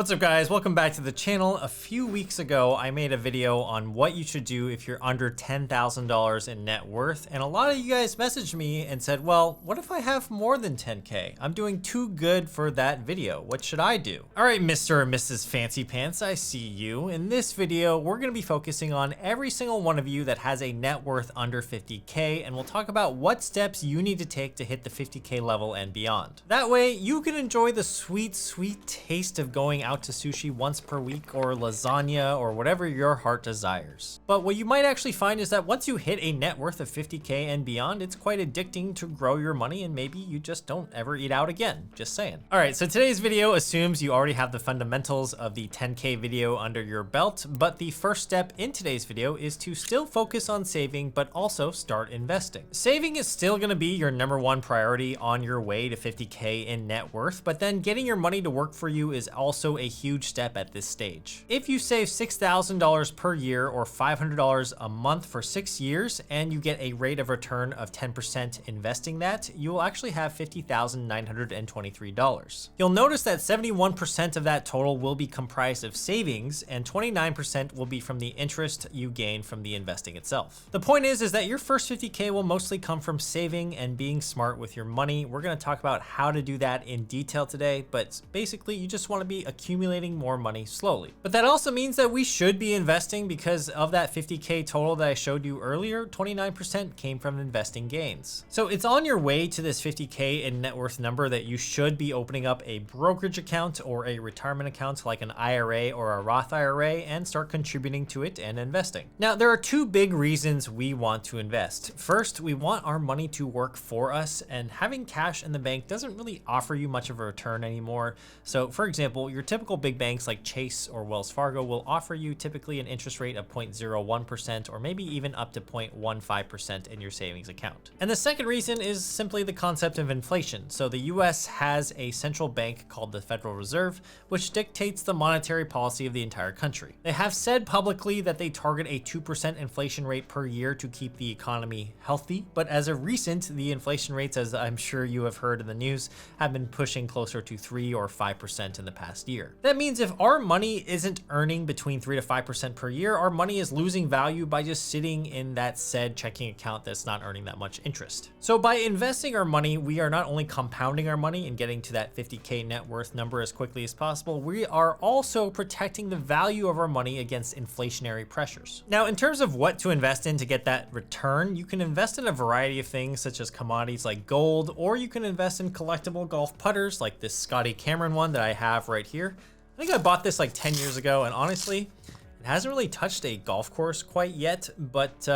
What's up guys, welcome back to the channel. A few weeks ago, I made a video on what you should do if you're under $10,000 in net worth. And a lot of you guys messaged me and said, well, what if I have more than 10K? I'm doing too good for that video. What should I do? All right, Mr. or Mrs. Fancy Pants, I see you. In this video, we're gonna be focusing on every single one of you that has a net worth under 50K, and we'll talk about what steps you need to take to hit the 50K level and beyond. That way, you can enjoy the sweet, sweet taste of going out to sushi once per week or lasagna or whatever your heart desires. But what you might actually find is that once you hit a net worth of 50K and beyond, it's quite addicting to grow your money and maybe you just don't ever eat out again, just saying. All right, so today's video assumes you already have the fundamentals of the 10K video under your belt, but the first step in today's video is to still focus on saving, but also start investing. Saving is still gonna be your #1 priority on your way to 50K in net worth, but then getting your money to work for you is also a huge step at this stage. If you save $6,000 per year or $500 a month for 6 years and you get a rate of return of 10% investing that, you will actually have $50,923. You'll notice that 71% of that total will be comprised of savings and 29% will be from the interest you gain from the investing itself. The point is that your first 50K will mostly come from saving and being smart with your money. We're going to talk about how to do that in detail today, but basically you just want to be accumulating more money slowly. But that also means that we should be investing because of that 50K total that I showed you earlier, 29% came from investing gains. So it's on your way to this 50K in net worth number that you should be opening up a brokerage account or a retirement account like an IRA or a Roth IRA and start contributing to it and investing. Now, there are two big reasons we want to invest. First, we want our money to work for us, and having cash in the bank doesn't really offer you much of a return anymore. So for example, your typical big banks like Chase or Wells Fargo will offer you typically an interest rate of 0.01% or maybe even up to 0.15% in your savings account. And the second reason is simply the concept of inflation. So the US has a central bank called the Federal Reserve, which dictates the monetary policy of the entire country. They have said publicly that they target a 2% inflation rate per year to keep the economy healthy, but as of recent, the inflation rates, as I'm sure you have heard in the news, have been pushing closer to 3 or 5% in the past year. That means if our money isn't earning between 3 to 5% per year, our money is losing value by just sitting in that said checking account that's not earning that much interest. So by investing our money, we are not only compounding our money and getting to that 50K net worth number as quickly as possible, we are also protecting the value of our money against inflationary pressures. Now, in terms of what to invest in to get that return, you can invest in a variety of things such as commodities like gold, or you can invest in collectible golf putters like this Scotty Cameron one that I have right here. I think I bought this like 10 years ago, and honestly, it hasn't really touched a golf course quite yet, but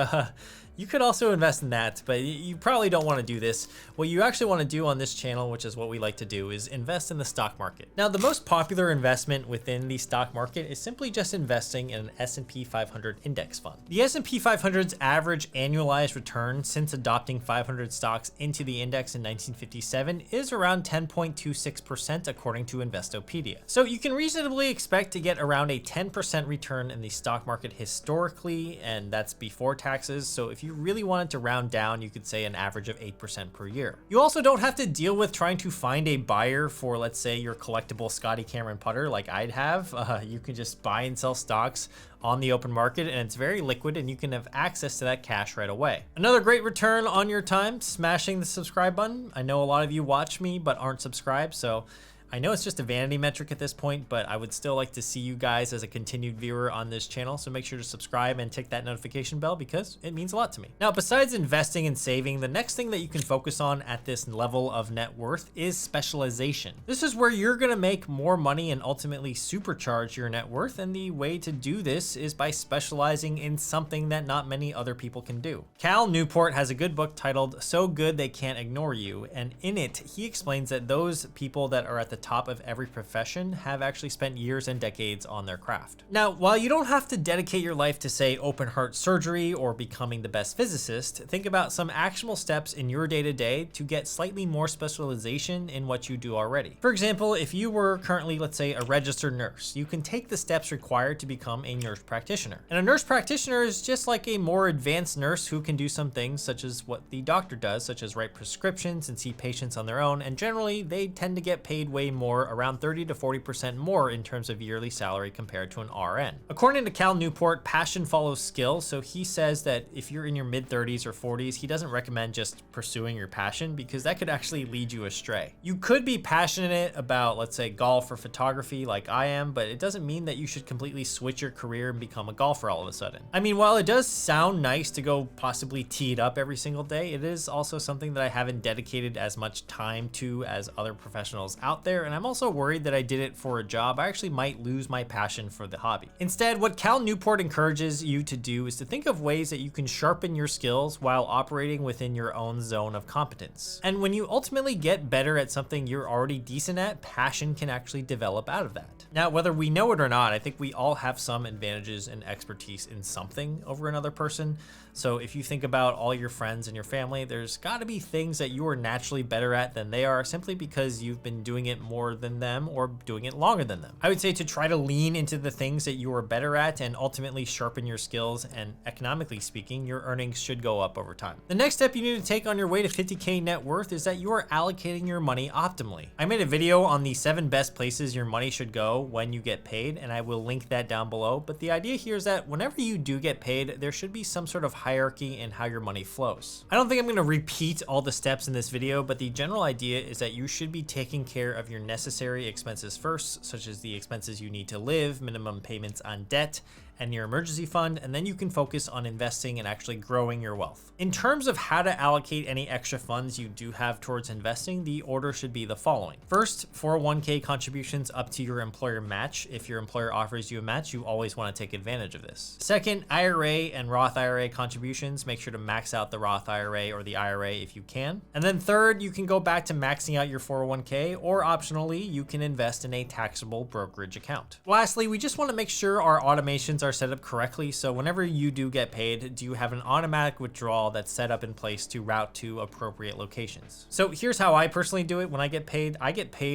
you could also invest in that, but you probably don't want to do this. What you actually want to do on this channel, which is what we like to do, is invest in the stock market. Now, the most popular investment within the stock market is simply just investing in an S&P 500 index fund. The S&P 500's average annualized return since adopting 500 stocks into the index in 1957 is around 10.26% according to Investopedia. So you can reasonably expect to get around a 10% return in the stock market historically, and that's before taxes. So if you really wanted to round down, you could say an average of 8% per year. You also don't have to deal with trying to find a buyer for, let's say, your collectible Scotty Cameron putter like I'd have. You can just buy and sell stocks on the open market, and it's very liquid and you can have access to that cash right away. Another great return on your time, smashing the subscribe button. I know a lot of you watch me but aren't subscribed, so I know it's just a vanity metric at this point, but I would still like to see you guys as a continued viewer on this channel. So make sure to subscribe and tick that notification bell because it means a lot to me. Now, besides investing and saving, the next thing that you can focus on at this level of net worth is specialization. This is where you're going to make more money and ultimately supercharge your net worth. And the way to do this is by specializing in something that not many other people can do. Cal Newport has a good book titled So Good They Can't Ignore You. And in it, he explains that those people that are at the top of every profession have actually spent years and decades on their craft. Now, while you don't have to dedicate your life to, say, open heart surgery or becoming the best physicist, think about some actionable steps in your day-to-day to get slightly more specialization in what you do already. For example, if you were currently, let's say, a registered nurse, you can take the steps required to become a nurse practitioner. And a nurse practitioner is just like a more advanced nurse who can do some things such as what the doctor does, such as write prescriptions and see patients on their own, and generally they tend to get paid way way more, around 30 to 40% more in terms of yearly salary compared to an RN. According to Cal Newport, passion follows skill, so he says that if you're in your mid-30s or 40s, he doesn't recommend just pursuing your passion because that could actually lead you astray. You could be passionate about, let's say, golf or photography like I am, but it doesn't mean that you should completely switch your career and become a golfer all of a sudden. I mean, while it does sound nice to go possibly tee it up every single day, it is also something that I haven't dedicated as much time to as other professionals out there, and I'm also worried that I did it for a job. I actually might lose my passion for the hobby. Instead, what Cal Newport encourages you to do is to think of ways that you can sharpen your skills while operating within your own zone of competence. And when you ultimately get better at something you're already decent at, passion can actually develop out of that. Now, whether we know it or not, I think we all have some advantages and expertise in something over another person. So if you think about all your friends and your family, there's got to be things that you are naturally better at than they are, simply because you've been doing it more than them or doing it longer than them. I would say to try to lean into the things that you are better at and ultimately sharpen your skills, and economically speaking, your earnings should go up over time. The next step you need to take on your way to 50K net worth is that you are allocating your money optimally. I made a video on the 7 best places your money should go when you get paid, and I will link that down below. But the idea here is that whenever you do get paid, there should be some sort of hierarchy in how your money flows. I don't think I'm going to repeat all the steps in this video, but the general idea is that you should be taking care of your necessary expenses first, such as the expenses you need to live, minimum payments on debt, and your emergency fund, and then you can focus on investing and actually growing your wealth. In terms of how to allocate any extra funds you do have towards investing, the order should be the following. First, 401k contributions up to your employer match. If your employer offers you a match, you always want to take advantage of this. Second, IRA and Roth IRA contributions. Make sure to max out the Roth IRA or the IRA if you can. And then third, you can go back to maxing out your 401k, or optionally, you can invest in a taxable brokerage account. Lastly, we just want to make sure our automations are set up correctly. So whenever you do get paid, do you have an automatic withdrawal that's set up in place to route to appropriate locations? So here's how I personally do it. When I get paid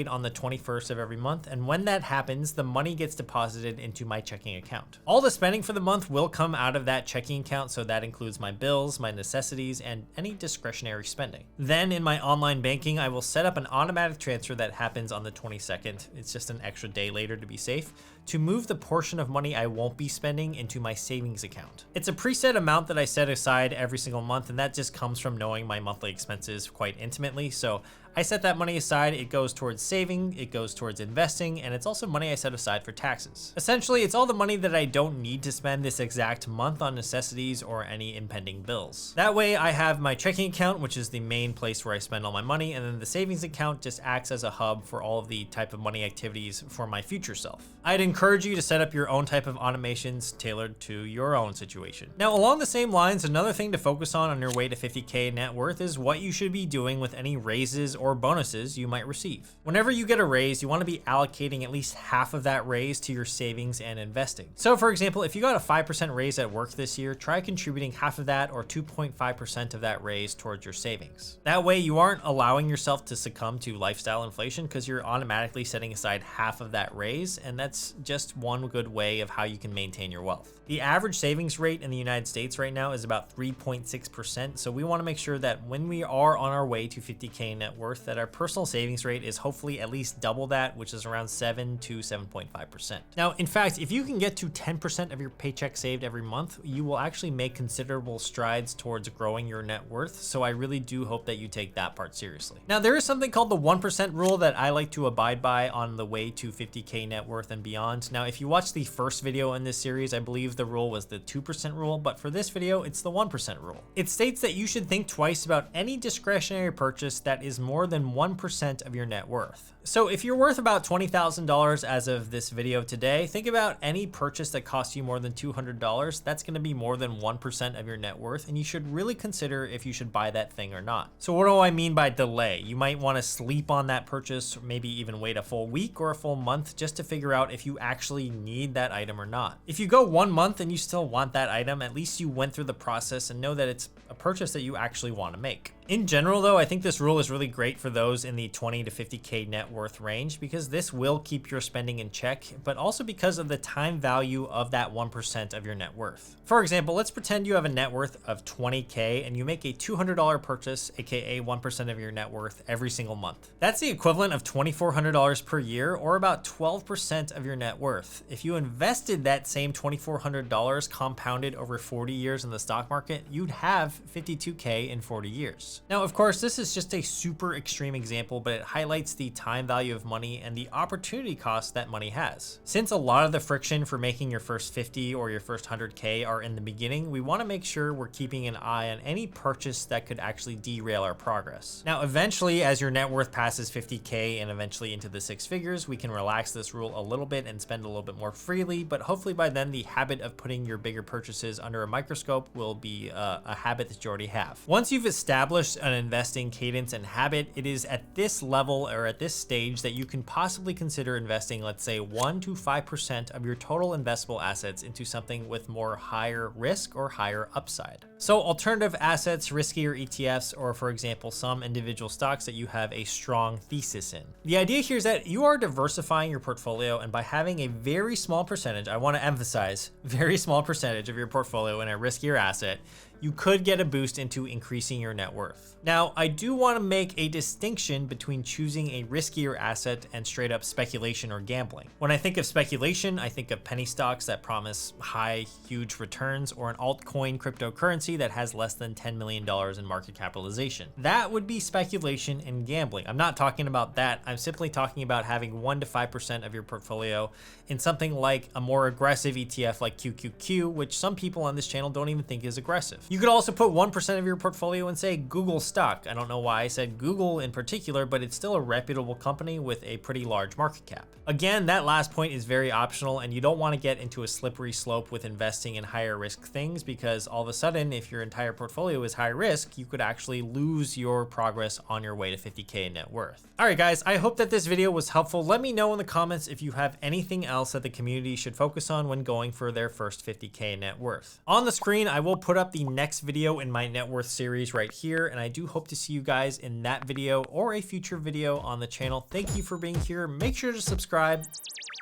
on the 21st of every month. And when that happens, the money gets deposited into my checking account. All the spending for the month will come out of that checking account. So that includes my bills, my necessities, and any discretionary spending. Then in my online banking, I will set up an automatic transfer that happens on the 22nd. It's just an extra day later to be safe, to move the portion of money I won't be spending into my savings account. It's a preset amount that I set aside every single month, and that just comes from knowing my monthly expenses quite intimately. So I set that money aside. It goes towards saving, it goes towards investing, and it's also money I set aside for taxes. Essentially, it's all the money that I don't need to spend this exact month on necessities or any impending bills. That way I have my checking account, which is the main place where I spend all my money, and then the savings account just acts as a hub for all of the type of money activities for my future self. I'd encourage you to set up your own type of automations tailored to your own situation. Now, along the same lines, another thing to focus on your way to 50K net worth is what you should be doing with any raises or bonuses you might receive. Whenever you get a raise, you want to be allocating at least half of that raise to your savings and investing. So for example, if you got a 5% raise at work this year, try contributing half of that, or 2.5% of that raise, towards your savings. That way you aren't allowing yourself to succumb to lifestyle inflation, because you're automatically setting aside half of that raise, and that's just one good way of how you can maintain your wealth. The average savings rate in the United States right now is about 3.6%, so we want to make sure that when we are on our way to 50K net worth, that our personal savings rate is hopefully at least double that, which is around 7 to 7.5%. Now, in fact, if you can get to 10% of your paycheck saved every month, you will actually make considerable strides towards growing your net worth, so I really do hope that you take that part seriously. Now, there is something called the 1% rule that I like to abide by on the way to 50K net worth and beyond. Now, if you watch the first video in this series, I believe the rule was the 2% rule, but for this video, it's the 1% rule. It states that you should think twice about any discretionary purchase that is more than 1% of your net worth. So if you're worth about $20,000 as of this video today, think about any purchase that costs you more than $200. That's going to be more than 1% of your net worth, and you should really consider if you should buy that thing or not. So what do I mean by delay? You might want to sleep on that purchase, or maybe even wait a full week or a full month just to figure out if you actually need that item or not. If you go 1 month and you still want that item, at least you went through the process and know that it's a purchase that you actually want to make. In general though, I think this rule is really great for those in the 20 to 50K net net worth range because this will keep your spending in check, but also because of the time value of that 1% of your net worth. For example, let's pretend you have a net worth of 20K and you make a $200 purchase, aka 1% of your net worth every single month. That's the equivalent of $2,400 per year, or about 12% of your net worth. If you invested that same $2,400 compounded over 40 years in the stock market, you'd have 52K in 40 years. Now, of course, this is just a super extreme example, but it highlights the time value of money and the opportunity cost that money has. Since a lot of the friction for making your first 50 or your first 100K are in the beginning, we want to make sure we're keeping an eye on any purchase that could actually derail our progress. Now, eventually, as your net worth passes 50K and eventually into the six figures, we can relax this rule a little bit and spend a little bit more freely, but hopefully by then the habit of putting your bigger purchases under a microscope will be a habit that you already have. Once you've established an investing cadence and habit, it is at this level or at this stage that you can possibly consider investing, let's say 1 to 5% of your total investable assets into something with more higher risk or higher upside. So alternative assets, riskier ETFs, or for example, some individual stocks that you have a strong thesis in. The idea here is that you are diversifying your portfolio, and by having a very small percentage, I want to emphasize, very small percentage of your portfolio in a riskier asset, you could get a boost into increasing your net worth. Now, I do want to make a distinction between choosing a riskier asset and straight up speculation or gambling. When I think of speculation, I think of penny stocks that promise high, huge returns, or an altcoin cryptocurrency that has less than $10 million in market capitalization. That would be speculation and gambling. I'm not talking about that. I'm simply talking about having 1 to 5% of your portfolio in something like a more aggressive ETF like QQQ, which some people on this channel don't even think is aggressive. You could also put 1% of your portfolio in, say, Google stock. I don't know why I said Google in particular, but it's still a reputable company with a pretty large market cap. Again, that last point is very optional, and you don't want to get into a slippery slope with investing in higher risk things, because all of a sudden, if your entire portfolio is high risk, you could actually lose your progress on your way to 50K in net worth. All right, guys, I hope that this video was helpful. Let me know in the comments if you have anything else that the community should focus on when going for their first 50K net worth. On the screen, I will put up the next video in my net worth series right here, and I do hope to see you guys in that video or a future video on the channel. Thank you for being here. Make sure to subscribe.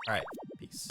All right, peace.